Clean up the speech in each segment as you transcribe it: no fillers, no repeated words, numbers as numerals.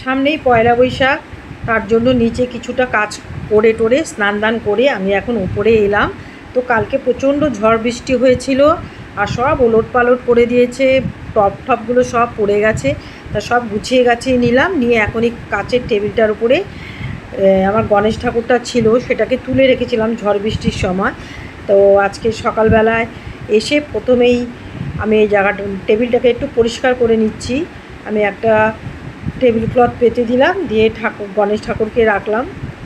সামনেই পয়লা বৈশাখ, তার জন্য নিচে কিছুটা কাজ করে টোরে স্নান দান করে আমি এখন উপরে এলাম। তো কালকে প্রচণ্ড ঝড় বৃষ্টি হয়েছিল আর সব ওলট পালট করে দিয়েছে, টপ টপগুলো সব পড়ে গেছে। তা সব গুছিয়ে গাছিয়ে নিলাম, নিয়ে এখন এই কাচের টেবিলটার উপরে আমার গণেশ ঠাকুরটা ছিল, সেটাকে তুলে রেখেছিলাম ঝড় বৃষ্টির সময়। তো আজকে সকালবেলায় এসে প্রথমেই আমি এই জায়গাটা টেবিলটাকে একটু পরিষ্কার করে নিচ্ছি। আমি একটা টেবিল ক্লথ পেতে দিলাম, দিয়ে গণেশ ঠাকুরকে রাখলাম।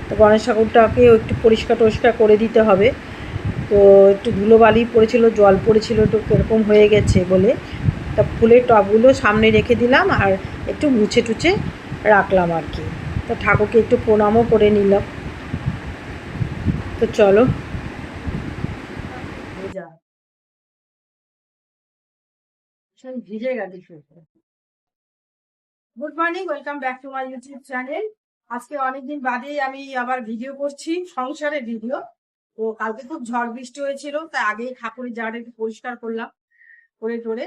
তো গণেশ ঠাকুরটাকেও একটু পরিষ্কার টরিষ্কার করে দিতে হবে। তো একটু ধুলোবালি পড়েছিল, জল পড়েছিল, একটু কীরকম হয়ে গেছে বলে তা ফুলের টবগুলো সামনে রেখে দিলাম আর একটু মুছে টুছে রাখলাম আর কি। তো ঠাকুরকে একটু প্রণামও করে নিলাম। তো চলো। ভিজে গেছে। Good morning, welcome back to my YouTube channel. আজকে অনেকদিন বাদেই আমি আবার ভিডিও করছি, সংসারের ভিডিও। তো কালকে খুব ঝড় বৃষ্টি হয়েছিল, তাই আগেই ঠাকুরের জায়গাটা একটু পরিষ্কার করলাম করে টোরে।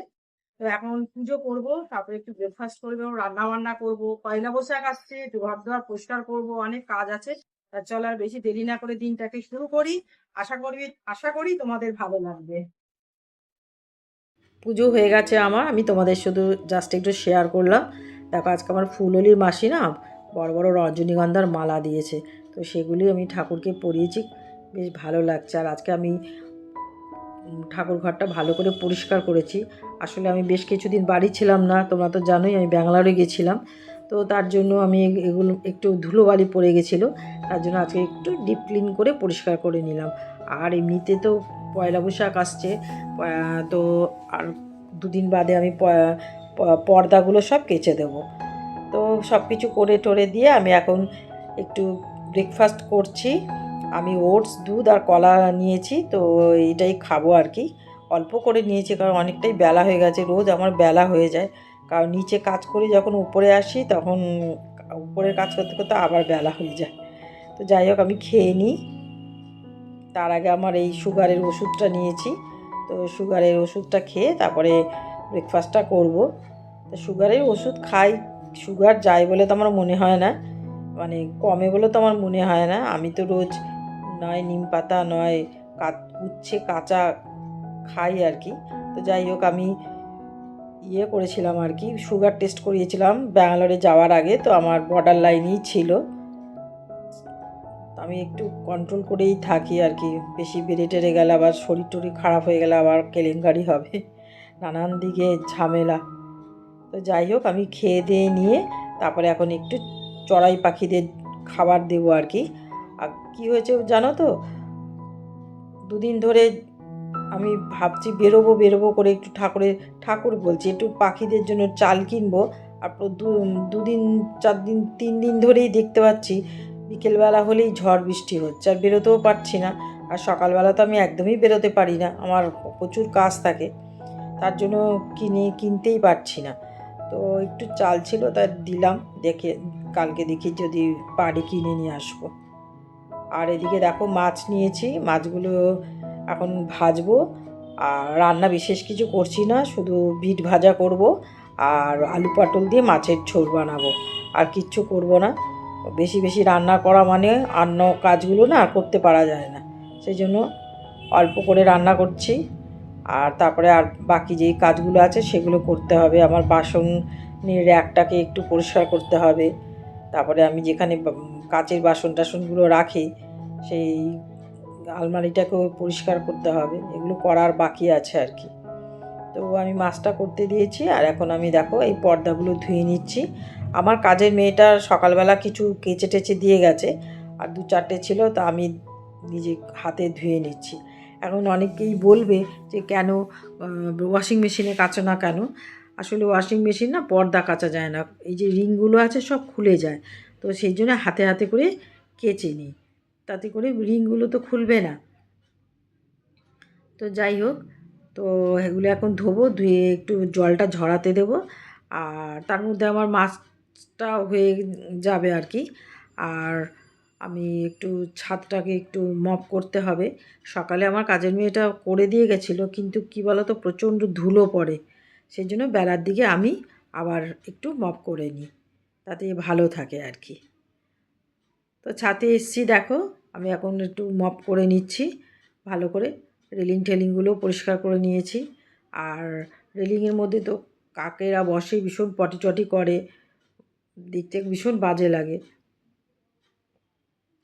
তো এখন পুজো করবো, তারপরে একটু ব্রেকফাস্ট করবো, রান্না বান্না করবো, পয়লা বৈশাখ আসছে, একটু ঘর দুয়ার পরিষ্কার করবো, অনেক কাজ আছে। তা চলো আর বেশি দেরি না করে দিনটাকে শুরু করি। আশা করি তোমাদের ভালো লাগবে। পুজো হয়ে গেছে আমার, আমি তোমাদের শুধু জাস্ট একটু শেয়ার করলাম। দেখো আজকে আমার ফুললির মাসি না বড় বড় রজনীগন্ধার মালা দিয়েছে, তো সেগুলি আমি ঠাকুরকে পরিয়েছি, বেশ ভালো লাগছে। আর আজকে আমি ঠাকুর ঘরটা ভালো করে পরিষ্কার করেছি। আসলে আমি বেশ কিছুদিন বাড়ি ছিলাম না, তোমরা তো জানোই আমি ব্যাঙ্গালোরে গেছিলাম। তো তার জন্য আমি এগুলো একটু ধুলোবালি পড়ে গেছিলো, তার জন্য আজকে একটু ডিপ ক্লিন করে পরিষ্কার করে নিলাম। আর এমনিতে তো পয়লা বৈশাখ আসছে, তো আর দুদিন বাদে আমি পর্দাগুলো সব কেচে দেবো। তো সব কিছু করে টোরে দিয়ে আমি এখন একটু ব্রেকফাস্ট করছি। আমি ওটস, দুধ আর কলা নিয়েছি, তো এটাই খাবো আর কি। অল্প করে নিয়েছি কারণ অনেকটাই বেলা হয়ে গেছে, রোজ আমার বেলা হয়ে যায়। কারণ নিচে কাজ করি, যখন উপরে আসি তখন উপরের কাজ করতে করতে আবার বেলা হয়ে যায়। তো যাই হোক আমি খেয়ে নিই। তার আগে আমার এই সুগারের ওষুধটা নিয়েছি, তো সুগারের ওষুধটা খেয়ে তারপরে ব্রেকফাস্টটা করব। তো সুগারের ওষুধ খাই, সুগার যায় বলে তো আমার মনে হয় না, মানে কমে বলে তো আমার মনে হয় না। আমি তো রোজ নয় নিম পাতা নয় উচ্ছে কাঁচা খাই আর কি। তো যাই হোক আমি করেছিলাম আর কি, সুগার টেস্ট করিয়েছিলাম ব্যাঙ্গালোরে যাওয়ার আগে, তো আমার বর্ডার লাইনেই ছিল। আমি একটু কন্ট্রোল করেই থাকি আর কি, বেশি বেড়ে টেড়ে গেলে আবার শরীর টরীর খারাপ হয়ে গেলে আবার কেলেঙ্কারি হবে, নানান দিকে ঝামেলা। তো যাই হোক আমি খেয়ে দিয়ে নিয়ে তারপরে এখন একটু চড়াই পাখিদের খাবার দেবো আর কি। আর কী হয়েছে জানো তো, দুদিন ধরে আমি ভাবছি বেরোবো করে একটু ঠাকুর বলছি একটু পাখিদের জন্য চাল কিনবো। আর দুদিন 4 দিন 3 দিন ধরেই দেখতে পাচ্ছি বিকেলবেলা হলেই ঝড় বৃষ্টি হচ্ছে, আর বেরোতেও পারছি না। আর সকালবেলা তো আমি একদমই বেরোতে পারি না, আমার প্রচুর কাজ থাকে, তার জন্য কিনতেই পারছি না। তো একটু চাল ছিল তাই দিলাম, কালকে দেখি যদি পারি কিনে নিয়ে আসবো। আর এদিকে দেখো মাছ নিয়েছি, মাছগুলো এখন ভাজবো। আর রান্না বিশেষ কিছু করছি না, শুধু বিট ভাজা করব আর আলু পটল দিয়ে মাছের ঝোল বানাবো, আর কিচ্ছু করব না। বেশি বেশি রান্না করা মানে অন্য কাজগুলো না করতে পারা যায় না, সেই জন্য অল্প করে রান্না করছি। আর তারপরে আর বাকি যেই কাজগুলো আছে সেগুলো করতে হবে। আমার বাসনের র্যাকটাকে একটু পরিষ্কার করতে হবে, তারপরে আমি যেখানে কাচের টাসনগুলো রাখি সেই আলমারিটাকেও পরিষ্কার করতে হবে, এগুলো করার বাকি আছে আর কি। তো আমি মাছটা করতে দিয়েছি, আর এখন আমি দেখো এই পর্দাগুলো ধুয়ে নিচ্ছি। আমার কাজের মেয়েটা সকালবেলা কিছু কেচে টেচে দিয়ে গেছে, আর 2-4টে ছিল, তা আমি নিজে হাতে ধুয়ে নিচ্ছি। এখন অনেকেই বলবে যে কেন ওয়াশিং মেশিনে কাচো না কেন। আসলে ওয়াশিং মেশিন না পর্দা কাচা যায় না, এই যে রিংগুলো আছে সব খুলে যায়, তো সেই জন্য হাতে হাতে করে কেচে নিই, তাতে করে রিংগুলো তো খুলবে না। তো যাই হোক, তো এগুলো এখন ধোবো, ধুয়ে একটু জলটা ঝরাতে দেবো, আর তার মধ্যে আমার মাছটা হয়ে যাবে আর কি। আর আমি একটু ছাদটাকে একটু মপ করতে হবে। সকালে আমার কাজের মেয়েটা করে দিয়ে গেছিলো, কিন্তু কী বলো তো প্রচণ্ড ধুলো পড়ে, সেই জন্য বেলার দিকে আমি আবার একটু মপ করে নিই। তাতে ভালো থাকে আর কি। তো ছাদে এসছি, দেখো আমি এখন একটু মপ করে নিচ্ছি ভালো করে, রেলিং টেলিংগুলো পরিষ্কার করে নিয়েছি। আর রেলিংয়ের মধ্যে তো কাকেরা বসে, ভীষণ পটি টটি করে, দেখতে ভীষণ বাজে লাগে।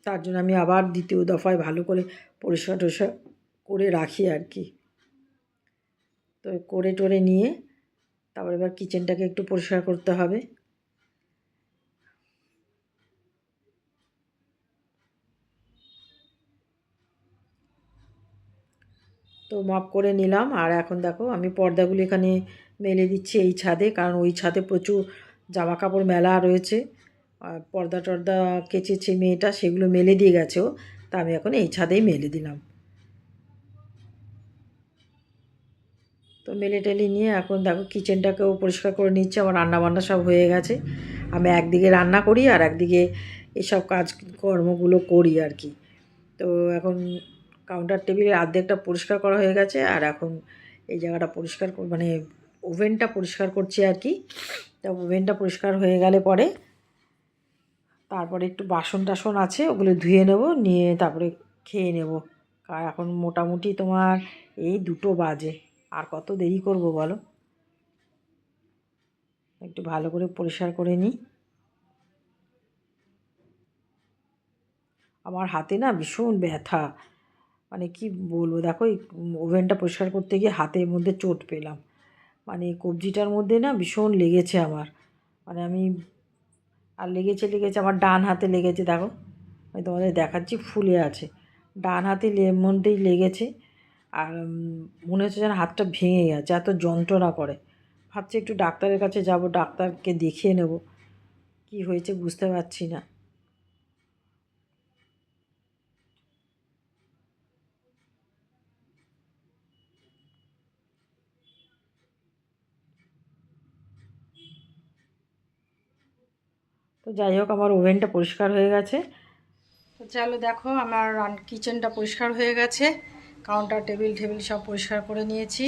তার জন্য আমি আবার দ্বিতীয় দফায় ভালো করে পরিষ্কার টরিষ্কার করে রাখি আর কি। তো করে টোরে নিয়ে তারপর এবার কিচেনটাকে একটু পরিষ্কার করতে হবে। তো মপ করে নিলাম। আর এখন দেখো আমি পর্দাগুলো এখানে মেলে দিচ্ছি এই ছাদে, কারণ ওই ছাদে প্রচুর জামা কাপড় মেলা রয়েছে। পর্দা টর্দা কেচেছে মেয়েটা, সেগুলো মেলে দিয়ে গেছেও, তা আমি এখন এই ছাদেই মেলে দিলাম। তো মেলে টেলে নিয়ে এখন দেখো কিচেনটাকেও পরিষ্কার করে নিচ্ছে। আমার রান্নাবান্না সব হয়ে গেছে, আমি একদিকে রান্না করি আর একদিকে এসব কাজকর্মগুলো করি আর কি। তো এখন কাউন্টার টেবিলের অর্ধেকটা পরিষ্কার করা হয়ে গেছে, আর এখন এই জায়গাটা পরিষ্কার মানে ওভেনটা পরিষ্কার করছি আর কি। তা ওভেনটা পরিষ্কার হয়ে গেলে পরে তারপরে একটু বাসন টাসন আছে, ওগুলো ধুয়ে নেব, নিয়ে তারপরে খেয়ে নেব। আর এখন মোটামুটি তোমার এই 2টো বাজে, আর কত দেরি করব বলো। একটু ভালো করে পরিষ্কার করে নিই। আমার হাতে না ভীষণ ব্যথা, মানে কি বলবো, দেখো এই ওভেনটা পরিষ্কার করতে গিয়ে হাতের মধ্যে চোট পেলাম, মানে কবজিটার মধ্যে না ভীষণ লেগেছে আমার, মানে আমি আর লেগেছে আমার ডান হাতে লেগেছে, দেখো আমি তোমাদের দেখাচ্ছি, ফুলে আছে, ডান হাতে মধ্যেই লেগেছে। আর মনে হচ্ছে যেন হাতটা ভেঙে গেছে, এত যন্ত্রণা করে। ভাবছি একটু ডাক্তারের কাছে যাব, ডাক্তারকে দেখিয়ে নেব, কি হয়েছে বুঝতে পারছি না। তো যাই হোক, আমার ওভেনটা পরিষ্কার হয়ে গেছে। তো চলো দেখো আমার কিচেনটা পরিষ্কার হয়ে গেছে, কাউন্টার টেবিল সব পরিষ্কার করে নিয়েছি।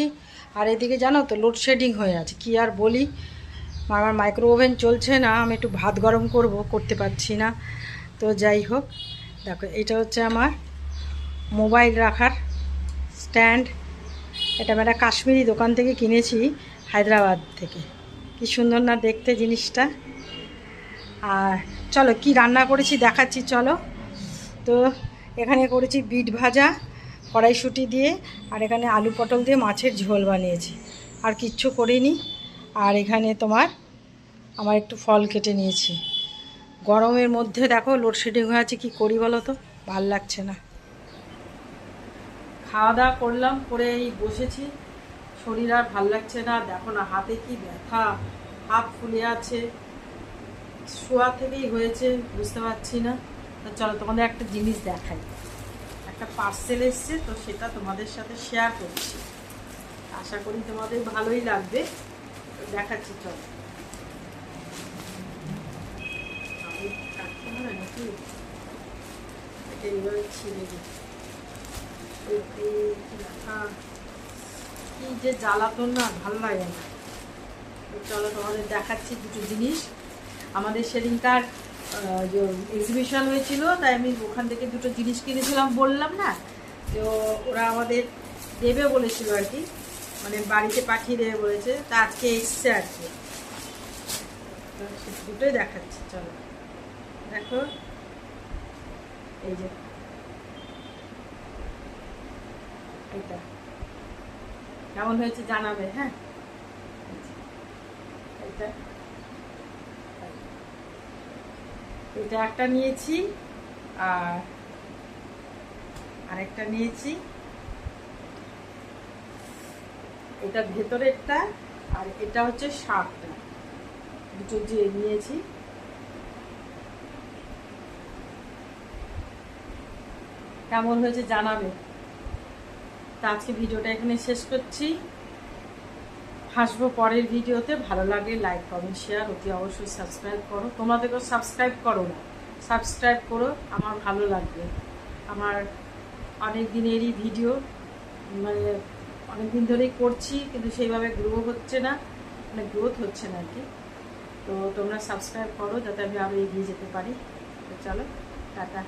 আর এদিকে জানো তো লোডশেডিং হয়ে আছে, কি আর বলি, আমার মাইক্রো ওভেন চলছে না, আমি একটু ভাত গরম করতে পারছি না। তো যাই হোক, দেখো এটা হচ্ছে আমার মোবাইল রাখার স্ট্যান্ড, এটা আমি একটা কাশ্মীরি দোকান থেকে কিনেছি, হায়দ্রাবাদ থেকে। কি সুন্দর না দেখতে জিনিসটা। আর চলো কি রান্না করেছি দেখাচ্ছি, চলো। তো এখানে করেছি বিট ভাজা কড়াইশুঁটি দিয়ে, আর এখানে আলু পটল দিয়ে মাছের ঝোল বানিয়েছি, আর কিচ্ছু করিনি। আর এখানে আমার একটু ফল কেটে নিয়েছি। গরমের মধ্যে দেখো লোডশেডিং হয়ে আছে, কী করি বলো তো, ভাল লাগছে না। খাওয়া দাওয়া করলাম, করে এই বসেছি, শরীর আর ভাল লাগছে না, দেখো না হাতে কি ব্যথা, হাত ফুলে আছে, শোয়া থেকেই হয়েছে বুঝতে পারছি না। তো চলো তোমাদের একটা জিনিস দেখাই, একটা পার্সেল এসছে, তো সেটা তোমাদের সাথে শেয়ার করছি, আশা করি তোমাদের ভালোই লাগবে, দেখাচ্ছি চলো। এইভাবে ছিঁড়ে দিই, কি যে জ্বালাতন না, ভালো লাগে না। চলো তোমাদের দেখাচ্ছি দুটো জিনিস। আমাদের সেদিনকার যে এক্সিবিশন হয়েছিল, তাই আমি ওখান থেকে দুটো জিনিস কিনেছিলাম বললাম না, তো ওরা আমাদের দেবে বলেছিল আর কি, মানে বাড়িতে পাঠিয়ে দেবে বলেছে, তা আজকে এসছে আর কি। দুটোই দেখাচ্ছি চলো, দেখো এই যে এটা কেমন হয়েছে জানাবে, হ্যাঁ। এটা এটা একটা নিয়েছি, আর আরেকটা নিয়েছি, এটা ভেতরেরটা, আর এটা হচ্ছে শার্টটা, দুটো যে নিয়েছি। কেমন হয়েছে জানাবে। তা আজকে ভিডিওটা এখানে শেষ করছি, হাসবো পরের ভিডিওতে। ভালো লাগলে লাইক কমেন্ট শেয়ার অতি অবশ্যই সাবস্ক্রাইব করো, তোমাদেরকেও সাবস্ক্রাইব করো না, সাবস্ক্রাইব করো, আমার ভালো লাগবে। আমার অনেক দিনেরই ভিডিও, মানে অনেক দিন ধরেই করছি, কিন্তু সেইভাবে গ্রো হচ্ছে না, মানে গ্রোথ হচ্ছে না আর কি। তো তোমরা সাবস্ক্রাইব করো যাতে আমি আরও এগিয়ে যেতে পারি। তো চলো টাটা।